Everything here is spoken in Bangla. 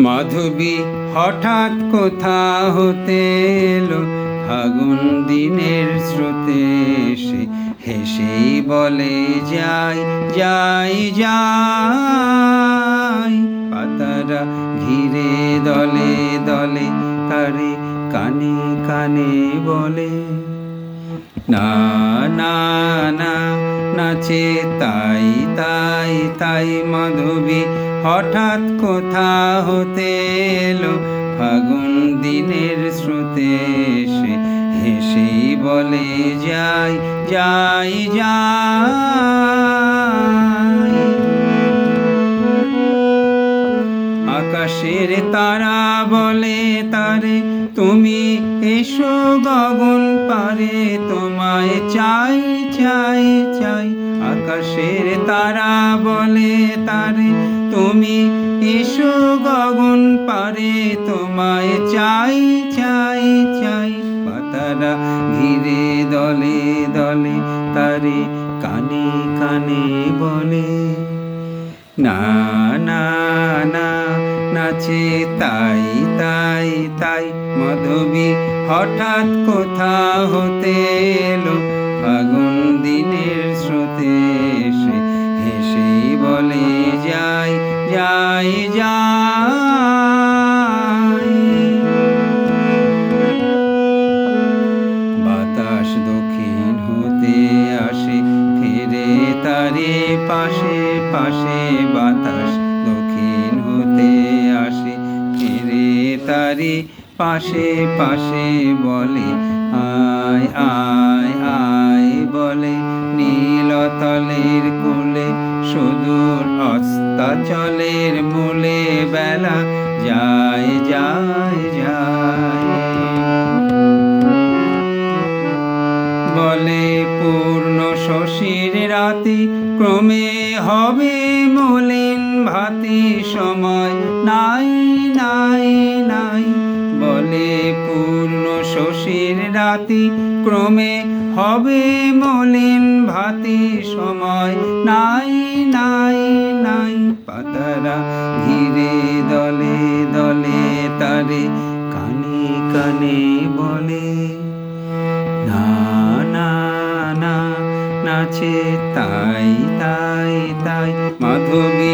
মাধবী হঠাৎ কোথা হতে এলো, ফাগুন দিনের স্রোতে এসে হেসেই বলে যাই যাই যাই। পাতারা ঘিরে দলে দলে তারে কানে কানে বলে, না না না নাচে তাই তাই তাই। মাধবী হঠাৎ কোথা হতে এলো, ফাগুন দিনের স্রোতে এসে হেসেই বলে যাই যাই যাই। আকাশের তারা বলে তারে, তুমি এসো গগন পারে, তোমায় চাই চাই চাই। আকাশের তারা বলে তারে, তুমি এসো গগন পারে, তোমায় চাই চাই চাই। পাতারা ঘিরে দলে দলে তারে কানে কানে বলে, না না না নাচে তাই তাই তাই। মাধবী হঠাৎ কোথা হতে এলো, ফাগুন দিনের স্রোতে এসে হেসেই বলে যাই যাই যাই। বাতাস দক্ষিণ হতে আসে ফিরে তারে পাশে পাশে। বাতাস দক্ষিণ হতে আসে ফিরে তারে পাশে পাশে বলে, আয় আয় আয় বলে। নীলতলের কোলে সুদূর অস্তাচলের মূলে বেলা যায় যায় যায়। বলে পূর্ণ শশীর রাতে ক্রমে হবে মলিন ভাতি, সময় নাই নাই নাই। বলে পূর্ণ শশীর রাতে ক্রমে হবে মলিন ভাতি, সময় নাই নাই নাই। পাতারা ঘিরে দলে দলে তারে কানে কানে বলে, না না না নাচে তাই তাই তাই। মাধবী